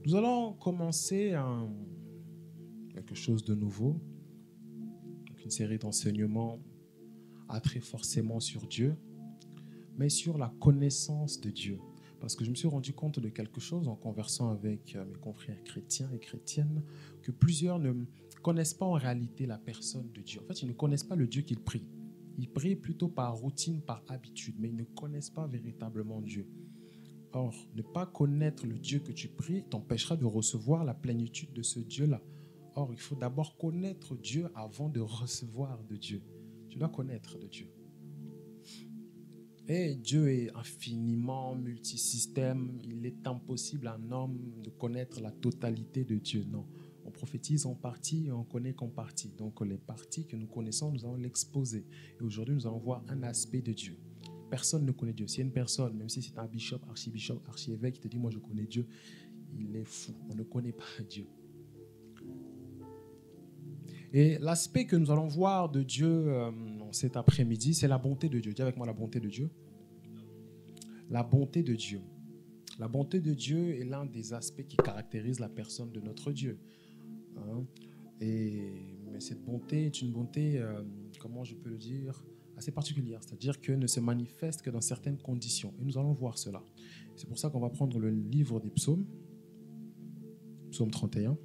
Nous allons commencer quelque chose de nouveau, donc une série d'enseignements très forcément sur Dieu, mais sur la connaissance de Dieu. Parce que je me suis rendu compte de quelque chose en conversant avec mes confrères chrétiens et chrétiennes, que plusieurs ne connaissent pas en réalité la personne de Dieu. En fait, ils ne connaissent pas le Dieu qu'ils prient. Ils prient plutôt par routine, par habitude, mais ils ne connaissent pas véritablement Dieu. Or, ne pas connaître le Dieu que tu pries t'empêchera de recevoir la plénitude de ce Dieu-là. Or, il faut d'abord connaître Dieu avant de recevoir de Dieu. Tu dois connaître de Dieu. Et Dieu est infiniment multisystème. Il est impossible à un homme de connaître la totalité de Dieu. Non. On prophétise en partie et on connaît qu'en partie. Donc, les parties que nous connaissons, nous allons l'exposer. Et aujourd'hui, nous allons voir un aspect de Dieu. Personne ne connaît Dieu. Si une personne, même si c'est un bishop, archiévêque, qui te dit, moi je connais Dieu, il est fou. On ne connaît pas Dieu. Et l'aspect que nous allons voir de Dieu cet après-midi, c'est la bonté de Dieu. Dis avec moi la bonté de Dieu. La bonté de Dieu. La bonté de Dieu est l'un des aspects qui caractérise la personne de notre Dieu. Mais cette bonté est une bonté, comment je peux le dire, assez particulière. C'est-à-dire qu'elle ne se manifeste que dans certaines conditions. Et nous allons voir cela. C'est pour ça qu'on va prendre le livre des psaumes, psaume 31.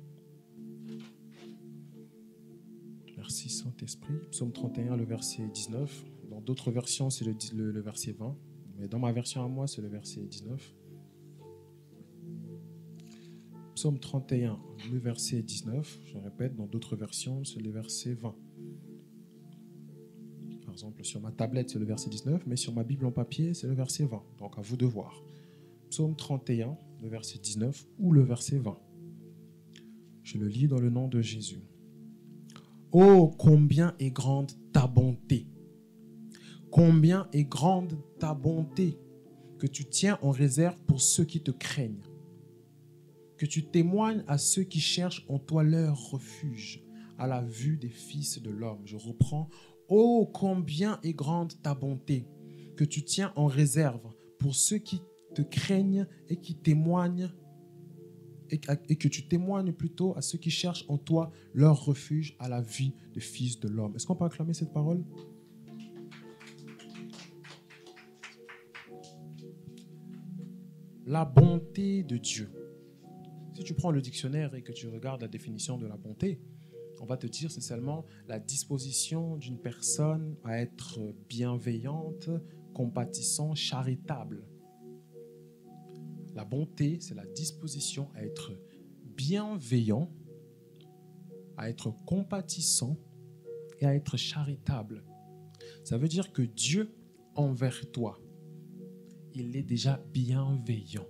Merci Saint-Esprit. Psaume 31, le verset 19. Dans d'autres versions, c'est le verset 20. Mais dans ma version à moi, c'est le verset 19. Psaume 31, le verset 19. Je répète, dans d'autres versions, c'est le verset 20. Par exemple, sur ma tablette, c'est le verset 19, mais sur ma Bible en papier, c'est le verset 20. Donc, à vous de voir. Psaume 31, le verset 19 ou le verset 20. Je le lis dans le nom de Jésus. Oh, combien est grande ta bonté! Combien est grande ta bonté que tu tiens en réserve pour ceux qui te craignent, que tu témoignes à ceux qui cherchent en toi leur refuge à la vue des fils de l'homme. Je reprends. Oh, combien est grande ta bonté que tu tiens en réserve pour ceux qui te craignent et qui témoignent et que tu témoignes plutôt à ceux qui cherchent en toi leur refuge à la vie des fils de l'homme. Est-ce qu'on peut acclamer cette parole? La bonté de Dieu. Si tu prends le dictionnaire et que tu regardes la définition de la bonté, on va te dire c'est seulement la disposition d'une personne à être bienveillante, compatissante, charitable. La bonté, c'est la disposition à être bienveillant, à être compatissant et à être charitable. Ça veut dire que Dieu, envers toi, il est déjà bienveillant.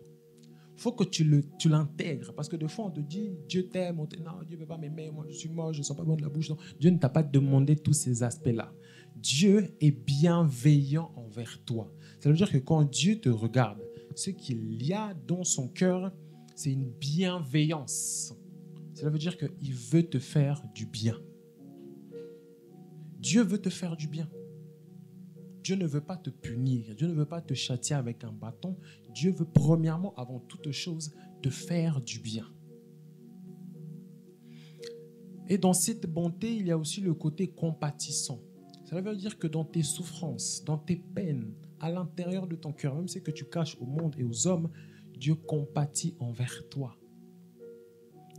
Il faut que tu l'intègres, parce que des fois on te dit Dieu t'aime, non, Dieu ne veut pas m'aimer, moi je suis mort, je ne sens pas bon de la bouche. Non. Dieu ne t'a pas demandé tous ces aspects-là. Dieu est bienveillant envers toi. Ça veut dire que quand Dieu te regarde, ce qu'il y a dans son cœur, c'est une bienveillance. Cela veut dire qu'il veut te faire du bien. Dieu veut te faire du bien. Dieu ne veut pas te punir. Dieu ne veut pas te châtier avec un bâton. Dieu veut premièrement, avant toute chose, te faire du bien. Et dans cette bonté, il y a aussi le côté compatissant. Cela veut dire que dans tes souffrances, dans tes peines, à l'intérieur de ton cœur, même ce que tu caches au monde et aux hommes, Dieu compatit envers toi.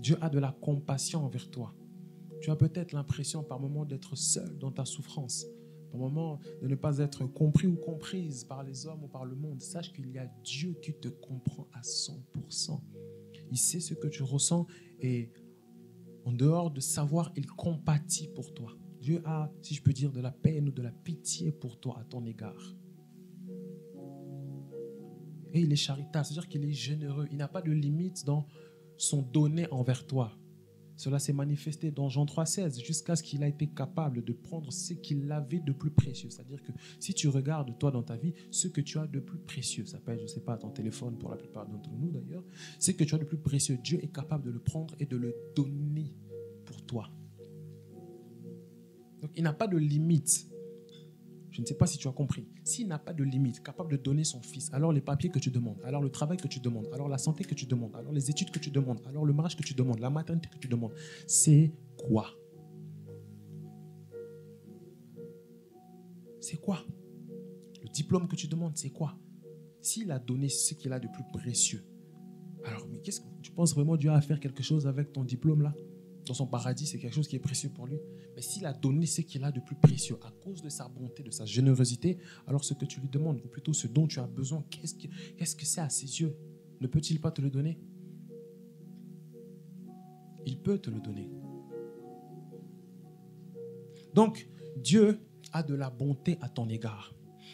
Dieu a de la compassion envers toi. Tu as peut-être l'impression par moments d'être seul dans ta souffrance, par moments de ne pas être compris ou comprise par les hommes ou par le monde. Sache qu'il y a Dieu qui te comprend à 100%. Il sait ce que tu ressens et en dehors de savoir, il compatit pour toi. Dieu a, si je peux dire, de la peine ou de la pitié pour toi à ton égard. Et il est charitable, c'est-à-dire qu'il est généreux. Il n'a pas de limite dans son donner envers toi. Cela s'est manifesté dans Jean 3,16 jusqu'à ce qu'il a été capable de prendre ce qu'il avait de plus précieux. C'est-à-dire que si tu regardes toi dans ta vie, ce que tu as de plus précieux, ça peut être, je ne sais pas, ton téléphone pour la plupart d'entre nous d'ailleurs, ce que tu as de plus précieux, Dieu est capable de le prendre et de le donner pour toi. Donc il n'a pas de limite. Je ne sais pas si tu as compris. S'il n'a pas de limite, capable de donner son fils, alors les papiers que tu demandes, alors le travail que tu demandes, alors la santé que tu demandes, alors les études que tu demandes, alors le mariage que tu demandes, la maternité que tu demandes, c'est quoi? C'est quoi? Le diplôme que tu demandes, c'est quoi? S'il a donné ce qu'il a de plus précieux, alors, mais qu'est-ce que tu penses vraiment Dieu a à faire quelque chose avec ton diplôme là? Dans son paradis, c'est quelque chose qui est précieux pour lui. Mais s'il a donné ce qu'il a de plus précieux à cause de sa bonté, de sa générosité, alors ce que tu lui demandes, ou plutôt ce dont tu as besoin, qu'est-ce que c'est à ses yeux? Ne peut-il pas te le donner? Il peut te le donner. Donc, Dieu a de la bonté à ton égard.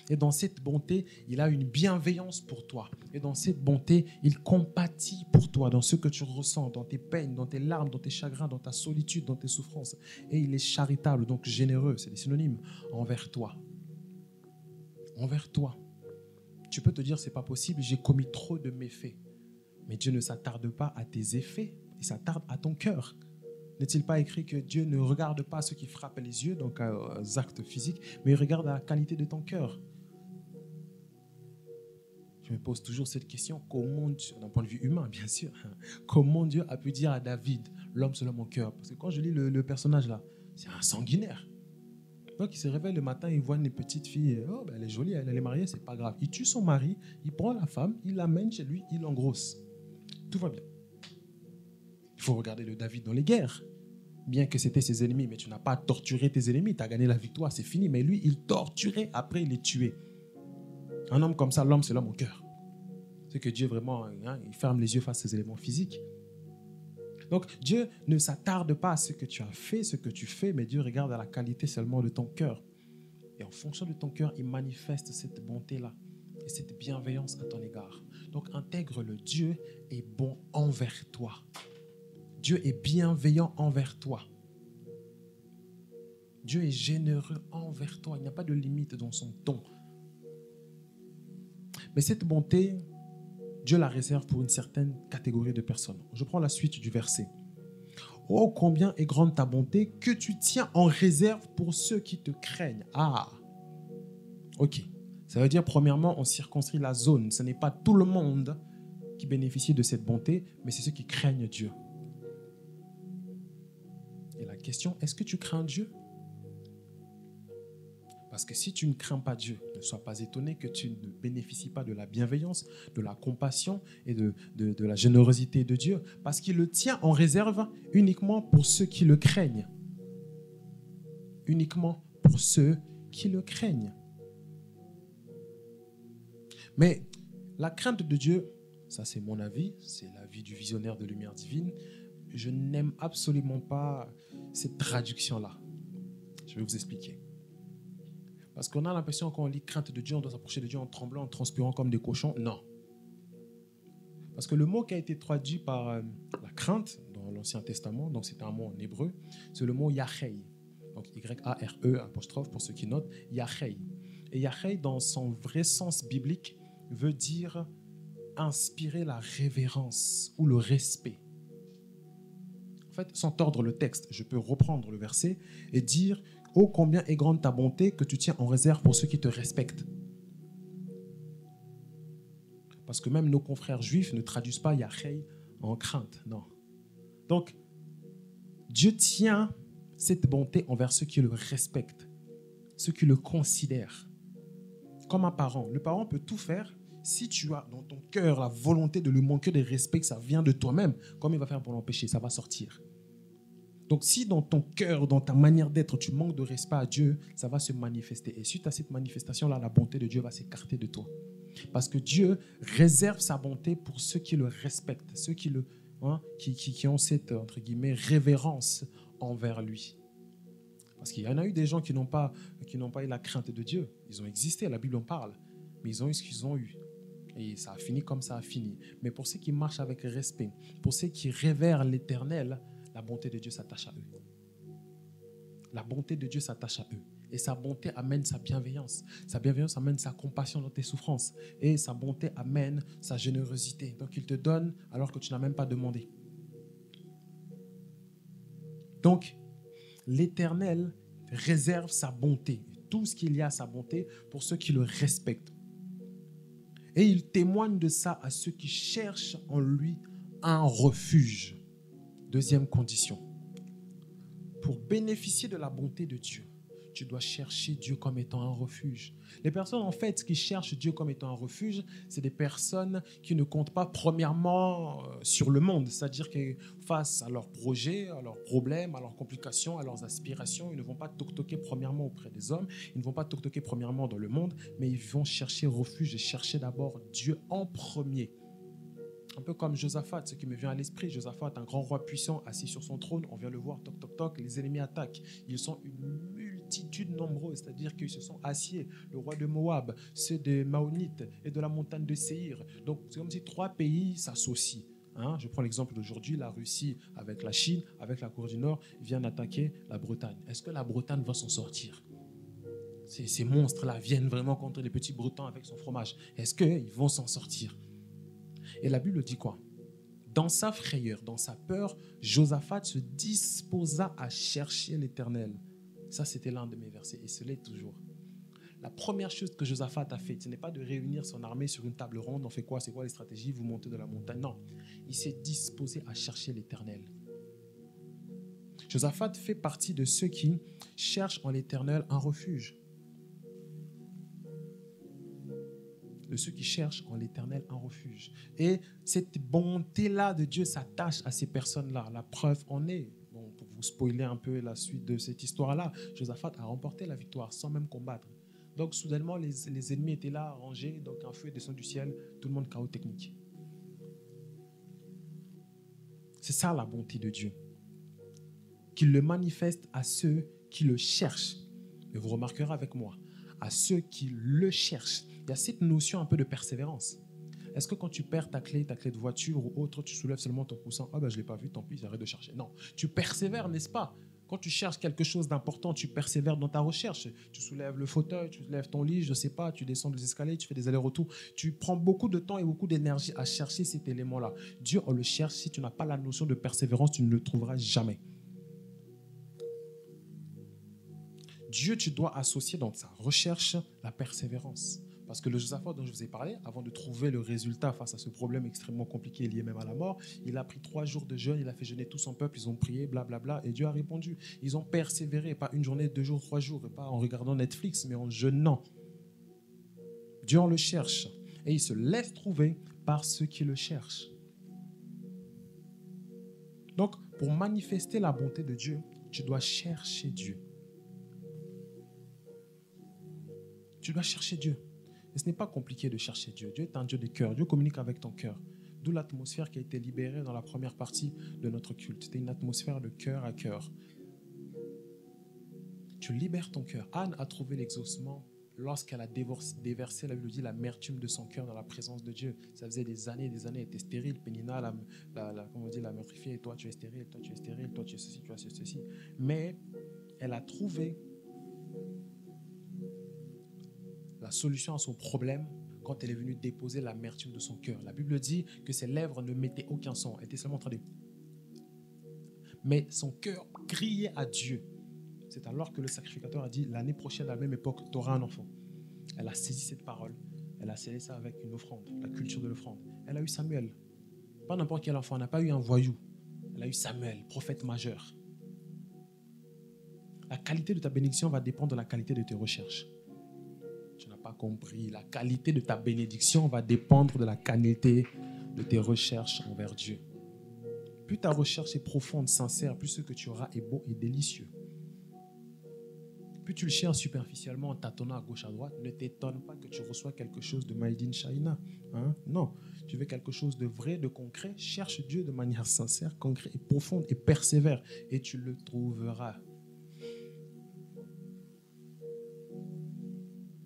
Et dans cette bonté, il a une bienveillance pour toi. Et dans cette bonté, il compatit pour toi dans ce que tu ressens, dans tes peines, dans tes larmes, dans tes chagrins, dans ta solitude, dans tes souffrances. Et il est charitable, donc généreux, c'est des synonymes, envers toi. Envers toi. Tu peux te dire, c'est pas possible, j'ai commis trop de méfaits. Mais Dieu ne s'attarde pas à tes effets, il s'attarde à ton cœur. N'est-il pas écrit que Dieu ne regarde pas ce qui frappe les yeux, donc aux actes physiques, mais il regarde à la qualité de ton cœur? Je me pose toujours cette question, comment Dieu, d'un point de vue humain bien sûr, comment Dieu a pu dire à David, l'homme selon mon cœur? Parce que quand je lis le personnage là, c'est un sanguinaire. Donc il se réveille le matin, il voit une petite fille, oh, ben, elle est jolie, elle est mariée, c'est pas grave. Il tue son mari, il prend la femme, il l'amène chez lui, il l'engrosse. Tout va bien. Il faut regarder le David dans les guerres. Bien que c'était ses ennemis, mais tu n'as pas torturé tes ennemis, tu as gagné la victoire, c'est fini. Mais lui, il torturait, après il les tuait. Un homme comme ça, l'homme, c'est l'homme au cœur. C'est que Dieu vraiment, il ferme les yeux face aux éléments physiques. Donc Dieu ne s'attarde pas à ce que tu as fait, ce que tu fais, mais Dieu regarde à la qualité seulement de ton cœur. Et en fonction de ton cœur, il manifeste cette bonté-là et cette bienveillance à ton égard. Donc intègre-le. Dieu est bon envers toi. Dieu est bienveillant envers toi. Dieu est généreux envers toi. Il n'y a pas de limite dans son ton. Mais cette bonté, Dieu la réserve pour une certaine catégorie de personnes. Je prends la suite du verset. Oh, combien est grande ta bonté que tu tiens en réserve pour ceux qui te craignent. Ah, ok. Ça veut dire, premièrement, on circonscrit la zone. Ce n'est pas tout le monde qui bénéficie de cette bonté, mais c'est ceux qui craignent Dieu. Et la question, est-ce que tu crains Dieu? Parce que si tu ne crains pas Dieu, ne sois pas étonné que tu ne bénéficies pas de la bienveillance, de la compassion et de la générosité de Dieu. Parce qu'il le tient en réserve uniquement pour ceux qui le craignent. Uniquement pour ceux qui le craignent. Mais la crainte de Dieu, ça c'est mon avis, c'est l'avis du visionnaire de lumière divine, je n'aime absolument pas cette traduction-là. Je vais vous expliquer. Parce qu'on a l'impression quand on lit crainte de Dieu, on doit s'approcher de Dieu en tremblant, en transpirant comme des cochons. Non. Parce que le mot qui a été traduit par la crainte dans l'Ancien Testament, donc c'est un mot en hébreu, c'est le mot Yahei. Donc Y-A-R-E, apostrophe pour ceux qui notent, Yahei. Et Yahei, dans son vrai sens biblique, veut dire inspirer la révérence ou le respect. En fait, sans tordre le texte, je peux reprendre le verset et dire « Oh, combien est grande ta bonté que tu tiens en réserve pour ceux qui te respectent. » Parce que même nos confrères juifs ne traduisent pas Yahei en crainte, non. Donc, Dieu tient cette bonté envers ceux qui le respectent, ceux qui le considèrent. Comme un parent. Le parent peut tout faire. Si tu as dans ton cœur la volonté de lui manquer de respect, que ça vient de toi-même, comment il va faire pour l'empêcher? Ça va sortir. Donc si dans ton cœur, dans ta manière d'être, tu manques de respect à Dieu, ça va se manifester. Et suite à cette manifestation-là, la bonté de Dieu va s'écarter de toi. Parce que Dieu réserve sa bonté pour ceux qui le respectent, ceux qui ont cette, entre guillemets, révérence envers lui. Parce qu'il y en a eu des gens qui n'ont pas eu la crainte de Dieu. Ils ont existé, la Bible en parle. Mais ils ont eu ce qu'ils ont eu. Et ça a fini comme ça a fini. Mais pour ceux qui marchent avec respect, pour ceux qui révèrent l'Éternel, la bonté de Dieu s'attache à eux. La bonté de Dieu s'attache à eux. Et sa bonté amène sa bienveillance. Sa bienveillance amène sa compassion dans tes souffrances. Et sa bonté amène sa générosité. Donc il te donne alors que tu n'as même pas demandé. Donc, l'Éternel réserve sa bonté. tout ce qu'il y a à sa bonté pour ceux qui le respectent. Et il témoigne de ça à ceux qui cherchent en lui un refuge. Deuxième condition. Pour bénéficier de la bonté de Dieu, tu dois chercher Dieu comme étant un refuge. Les personnes, en fait, qui cherchent Dieu comme étant un refuge, c'est des personnes qui ne comptent pas premièrement sur le monde. C'est-à-dire que face à leurs projets, à leurs problèmes, à leurs complications, à leurs aspirations, ils ne vont pas toquer premièrement auprès des hommes, ils ne vont pas toquer premièrement dans le monde, mais ils vont chercher refuge et chercher d'abord Dieu en premier. Un peu comme Josaphat, ce qui me vient à l'esprit. Josaphat, un grand roi puissant, assis sur son trône. On vient le voir, toc, toc, toc. Les ennemis attaquent. Ils sont une multitude nombreuse, c'est-à-dire qu'ils se sont assieds. Le roi de Moab, ceux de Maonites et de la montagne de Séhir. Donc, c'est comme si 3 pays s'associent. Je prends l'exemple d'aujourd'hui, la Russie avec la Chine, avec la Corée du Nord, viennent attaquer la Bretagne. Est-ce que la Bretagne va s'en sortir ? Ces monstres-là viennent vraiment contre les petits Bretons avec son fromage. Est-ce qu'ils vont s'en sortir ? Et la Bible dit quoi ? Dans sa frayeur, dans sa peur, Josaphat se disposa à chercher l'Éternel. Ça, c'était l'un de mes versets, et ce l'est toujours. La première chose que Josaphat a faite, ce n'est pas de réunir son armée sur une table ronde, on fait quoi, c'est quoi les stratégies, vous montez de la montagne. Non, il s'est disposé à chercher l'Éternel. Josaphat fait partie de ceux qui cherchent en l'Éternel un refuge. De ceux qui cherchent en l'Éternel un refuge. Et cette bonté-là de Dieu s'attache à ces personnes-là. La preuve en est. Bon, pour vous spoiler un peu la suite de cette histoire-là, Josaphat a remporté la victoire sans même combattre. Donc, soudainement, les ennemis étaient là, rangés. Donc, un feu descend du ciel. Tout le monde chaos technique. C'est ça la bonté de Dieu. Qu'il le manifeste à ceux qui le cherchent. Et vous remarquerez avec moi, à ceux qui le cherchent. Il y a cette notion un peu de persévérance. Est-ce que quand tu perds ta clé de voiture ou autre, tu soulèves seulement ton coussin ? Ah ben je ne l'ai pas vu, tant pis, j'arrête de chercher. Non, tu persévères, n'est-ce pas ? Quand tu cherches quelque chose d'important, tu persévères dans ta recherche. Tu soulèves le fauteuil, tu soulèves ton lit, je ne sais pas, tu descends des escaliers, tu fais des allers-retours. Tu prends beaucoup de temps et beaucoup d'énergie à chercher cet élément-là. Dieu, on le cherche. Si tu n'as pas la notion de persévérance, tu ne le trouveras jamais. Dieu, tu dois associer dans sa recherche la persévérance. Parce que le Josaphat dont je vous ai parlé, avant de trouver le résultat face à ce problème extrêmement compliqué lié même à la mort, il a pris 3 jours de jeûne, il a fait jeûner tout son peuple, ils ont prié, blablabla, et Dieu a répondu. Ils ont persévéré, pas une journée, 2 jours, 3 jours, et pas en regardant Netflix, mais en jeûnant. Dieu, on le cherche, et il se laisse trouver par ceux qui le cherchent. Donc, pour manifester la bonté de Dieu, tu dois chercher Dieu. Tu dois chercher Dieu. Et ce n'est pas compliqué de chercher Dieu. Dieu est un Dieu de cœur. Dieu communique avec ton cœur. D'où l'atmosphère qui a été libérée dans la première partie de notre culte. C'était une atmosphère de cœur à cœur. Tu libères ton cœur. Anne a trouvé l'exaucement lorsqu'elle a déversé, la Bible dit, l'amertume de son cœur dans la présence de Dieu. Ça faisait des années, elle était stérile. Pénina, la meurtrifiée, toi tu es stérile, toi tu es stérile, toi tu es ceci, tu es ceci. Mais elle a trouvé la solution à son problème quand elle est venue déposer l'amertume de son cœur. La Bible dit que ses lèvres ne mettaient aucun son. Elle était seulement en train de... Mais son cœur criait à Dieu. C'est alors que le sacrificateur a dit, l'année prochaine, à la même époque, tu auras un enfant. Elle a saisi cette parole. Elle a scellé ça avec une offrande, la culture de l'offrande. Elle a eu Samuel. Pas n'importe quel enfant, elle n'a pas eu un voyou. Elle a eu Samuel, prophète majeur. La qualité de ta bénédiction va dépendre de la qualité de tes recherches. Tu n'as pas compris. La qualité de ta bénédiction va dépendre de la qualité de tes recherches envers Dieu. Plus ta recherche est profonde, sincère, plus ce que tu auras est beau et délicieux. Plus tu le cherches superficiellement en tâtonnant à gauche à droite, ne t'étonne pas que tu reçois quelque chose de made in China. Non, tu veux quelque chose de vrai, de concret. Cherche Dieu de manière sincère, concrète et profonde et persévère et tu le trouveras.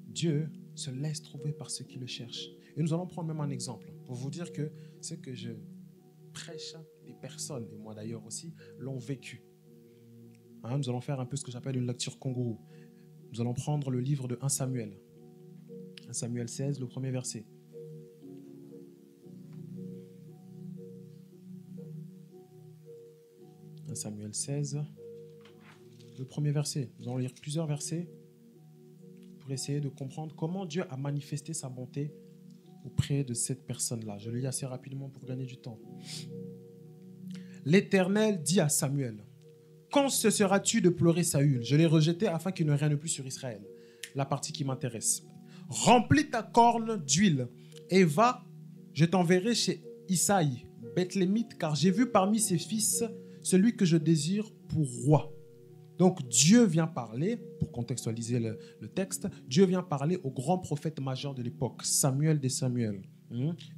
Dieu se laisse trouver par ceux qui le cherchent. Et nous allons prendre même un exemple pour vous dire que ce que je prêche, des personnes, et moi d'ailleurs aussi, l'ont vécu. Nous allons faire un peu ce que j'appelle une lecture kangourou. Nous allons prendre le livre de 1 Samuel. 1 Samuel 16, le premier verset. Samuel 16, le premier verset. Nous allons lire plusieurs versets. pour essayer de comprendre comment Dieu a manifesté sa bonté auprès de cette personne-là. Je le lis assez rapidement pour gagner du temps. L'Éternel dit à Samuel, « Quand cesseras-tu de pleurer Saül? Je l'ai rejeté afin qu'il ne règne plus sur Israël. » La partie qui m'intéresse. « Remplis ta corne d'huile et va, je t'enverrai chez Isaïe, Bethlémite, car j'ai vu parmi ses fils celui que je désire pour roi. » Donc Dieu vient parler, pour contextualiser le texte, Dieu vient parler au grand prophète majeur de l'époque, Samuel des Samuel.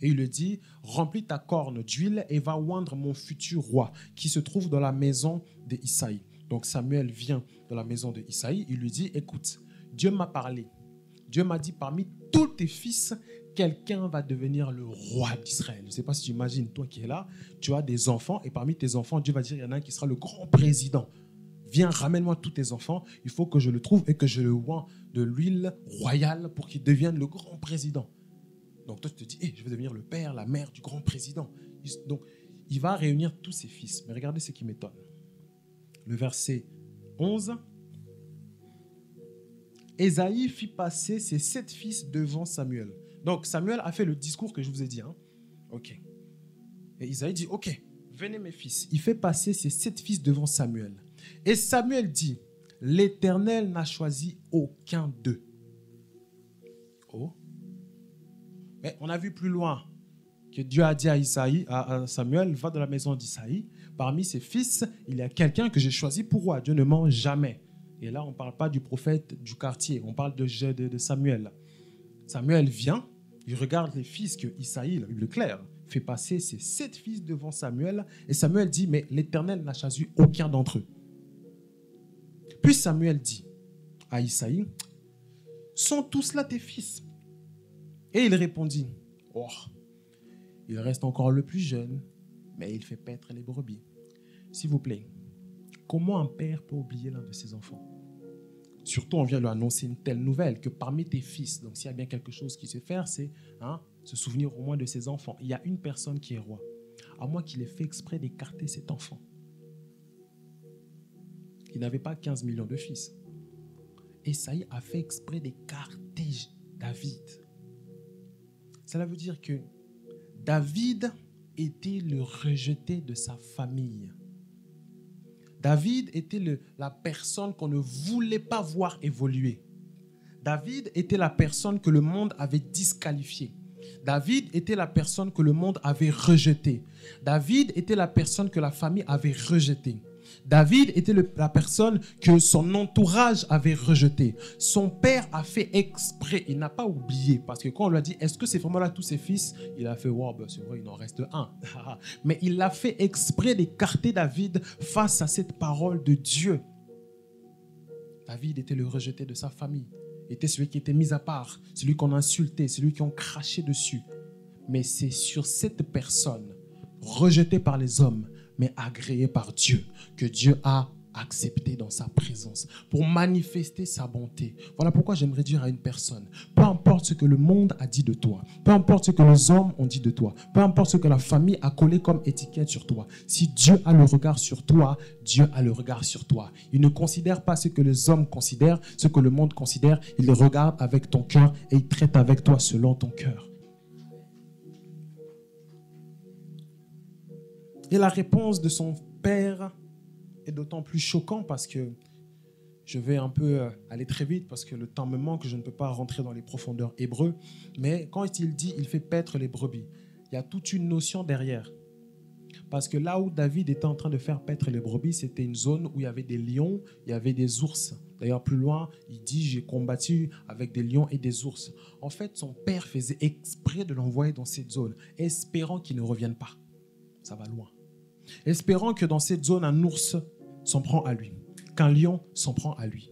Et il lui dit, remplis ta corne d'huile et va oindre mon futur roi, qui se trouve dans la maison d'Isaïe. Donc Samuel vient dans la maison d'Isaïe, il lui dit, écoute, Dieu m'a parlé. Dieu m'a dit, parmi tous tes fils, quelqu'un va devenir le roi d'Israël. Je ne sais pas si tu imagines, toi qui es là, tu as des enfants, et parmi tes enfants, Dieu va dire, il y en a un qui sera le grand président. Viens, ramène-moi tous tes enfants, il faut que je le trouve et que je le oins de l'huile royale pour qu'il devienne le grand président. Donc toi, tu te dis, hey, je vais devenir le père, la mère du grand président. Donc, il va réunir tous ses fils. Mais regardez ce qui m'étonne. Le verset 11. Ésaïe fit passer ses 7 fils devant Samuel. Donc, Samuel a fait le discours que je vous ai dit. OK. Et Isaïe dit, OK, venez mes fils. Il fait passer ses 7 fils devant Samuel. Et Samuel dit, l'Éternel n'a choisi aucun d'eux. Oh. Mais on a vu plus loin que Dieu a dit à Samuel, va dans la maison d'Isaïe. Parmi ses fils, il y a quelqu'un que j'ai choisi pour roi. Dieu ne ment jamais. Et là, on ne parle pas du prophète du quartier. On parle de Samuel. Samuel vient, il regarde les fils que Isaïe, la Bible claire, fait passer ses 7 fils devant Samuel. Et Samuel dit, mais l'Éternel n'a choisi aucun d'entre eux. Puis Samuel dit à Isaïe, sont tous là tes fils? Et il répondit, oh, il reste encore le plus jeune, mais il fait paître les brebis. S'il vous plaît, comment un père peut oublier l'un de ses enfants? Surtout, on vient lui annoncer une telle nouvelle que parmi tes fils, donc s'il y a bien quelque chose qui se fait, c'est se souvenir au moins de ses enfants. Il y a une personne qui est roi, à moins qu'il ait fait exprès d'écarter cet enfant. Il n'avait pas 15 millions de fils. Esaïe a fait exprès d'écarter David. Cela veut dire que David était le rejeté de sa famille. David était la personne qu'on ne voulait pas voir évoluer. David était la personne que le monde avait disqualifiée. David était la personne que le monde avait rejetée. David était la personne que la famille avait rejetée. David était la personne que son entourage avait rejetée. Son père a fait exprès, il n'a pas oublié, parce que quand on lui a dit, est-ce que c'est vraiment là tous ses fils? Il a fait, wow, c'est vrai, il en reste un. Mais il a fait exprès d'écarter David face à cette parole de Dieu. David était le rejeté de sa famille. Il était celui qui était mis à part, celui qu'on insultait, celui qu'on crachait dessus. Mais c'est sur cette personne, rejetée par les hommes, mais agréé par Dieu, que Dieu a accepté dans sa présence pour manifester sa bonté. Voilà pourquoi j'aimerais dire à une personne, peu importe ce que le monde a dit de toi, peu importe ce que les hommes ont dit de toi, peu importe ce que la famille a collé comme étiquette sur toi, si Dieu a le regard sur toi, Dieu a le regard sur toi. Il ne considère pas ce que les hommes considèrent, ce que le monde considère, il le regarde avec ton cœur et il traite avec toi selon ton cœur. Et la réponse de son père est d'autant plus choquante parce que je vais un peu aller très vite parce que le temps me manque, je ne peux pas rentrer dans les profondeurs hébreux. Mais quand il dit « il fait paître les brebis », il y a toute une notion derrière. Parce que là où David était en train de faire paître les brebis, c'était une zone où il y avait des lions, il y avait des ours. D'ailleurs, plus loin, il dit « j'ai combattu avec des lions et des ours ». En fait, son père faisait exprès de l'envoyer dans cette zone, espérant qu'il ne revienne pas. Ça va loin. Espérant que dans cette zone, un ours s'en prend à lui, qu'un lion s'en prend à lui.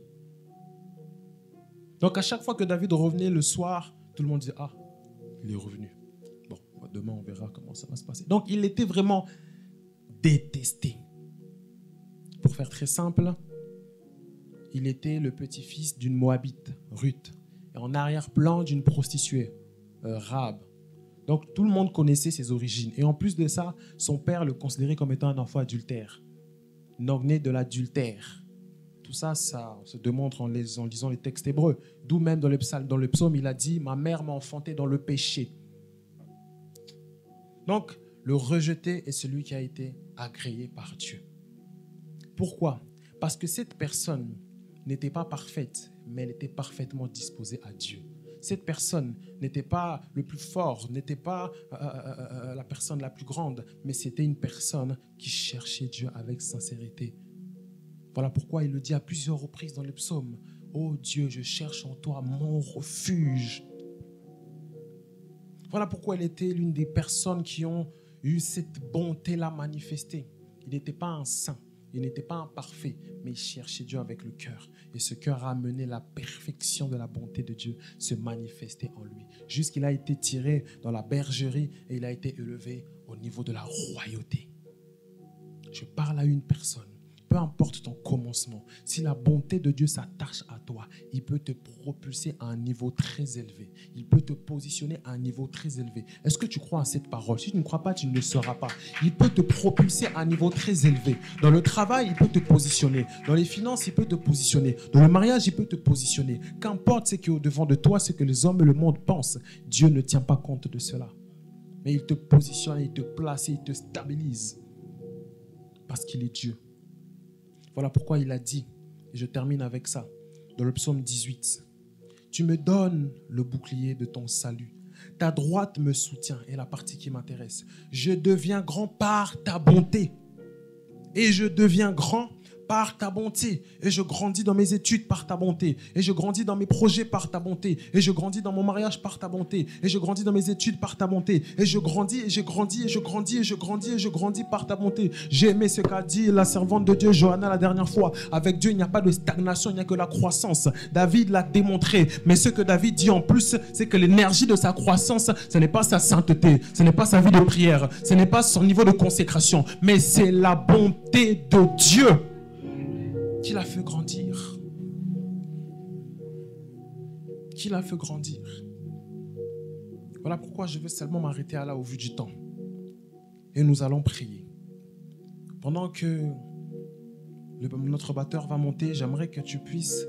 Donc à chaque fois que David revenait le soir, tout le monde disait « ah, il est revenu. Bon, demain on verra comment ça va se passer. » Donc il était vraiment détesté. Pour faire très simple, il était le petit-fils d'une Moabite, Ruth, et en arrière-plan d'une prostituée, Rahab. Donc tout le monde connaissait ses origines. Et en plus de ça, son père le considérait comme étant un enfant adultère, né de l'adultère. Tout ça, ça se démontre en lisant les textes hébreux. D'où même dans le psaume, il a dit « Ma mère m'a enfanté dans le péché ». Donc, le rejeté est celui qui a été agréé par Dieu. Pourquoi? Parce que cette personne n'était pas parfaite, mais elle était parfaitement disposée à Dieu. Cette personne n'était pas le plus fort, n'était pas la personne la plus grande, mais c'était une personne qui cherchait Dieu avec sincérité. Voilà pourquoi il le dit à plusieurs reprises dans le psaume. « Oh Dieu, je cherche en toi mon refuge. » Voilà pourquoi elle était l'une des personnes qui ont eu cette bonté-là manifestée. Il n'était pas un saint, il n'était pas un parfait, mais il cherchait Dieu avec le cœur. Et ce cœur a amené la perfection de la bonté de Dieu se manifester en lui. Jusqu'il a été tiré dans la bergerie et il a été élevé au niveau de la royauté. Je parle à une personne. Peu importe ton commencement, si la bonté de Dieu s'attache à toi, il peut te propulser à un niveau très élevé. Il peut te positionner à un niveau très élevé. Est-ce que tu crois à cette parole? Si tu ne crois pas, tu ne le sauras pas. Il peut te propulser à un niveau très élevé. Dans le travail, il peut te positionner. Dans les finances, il peut te positionner. Dans le mariage, il peut te positionner. Qu'importe ce qui est au-devant de toi, ce que les hommes et le monde pensent, Dieu ne tient pas compte de cela. Mais il te positionne, il te place, il te stabilise. Parce qu'il est Dieu. Voilà pourquoi il a dit, et je termine avec ça, dans le psaume 18, « Tu me donnes le bouclier de ton salut. Ta droite me soutient. » Et la partie qui m'intéresse. « Je deviens grand par ta bonté. » Et je deviens grand par ta bonté. Et je grandis dans mes études par ta bonté. Et je grandis dans mes projets par ta bonté. Et je grandis dans mon mariage par ta bonté. Et je grandis dans mes études par ta bonté. Et je grandis, et je grandis, et je grandis, et je grandis, et je grandis par ta bonté. J'ai aimé ce qu'a dit la servante de Dieu, Johanna, la dernière fois. Avec Dieu, il n'y a pas de stagnation, il n'y a que la croissance. David l'a démontré. Mais ce que David dit en plus, c'est que l'énergie de sa croissance, ce n'est pas sa sainteté, ce n'est pas sa vie de prière, ce n'est pas son niveau de consécration, mais c'est la bonté de Dieu qui l'a fait grandir. Qui l'a fait grandir. Voilà pourquoi je veux seulement m'arrêter là au vu du temps. Et nous allons prier. Pendant que notre batteur va monter, j'aimerais que tu puisses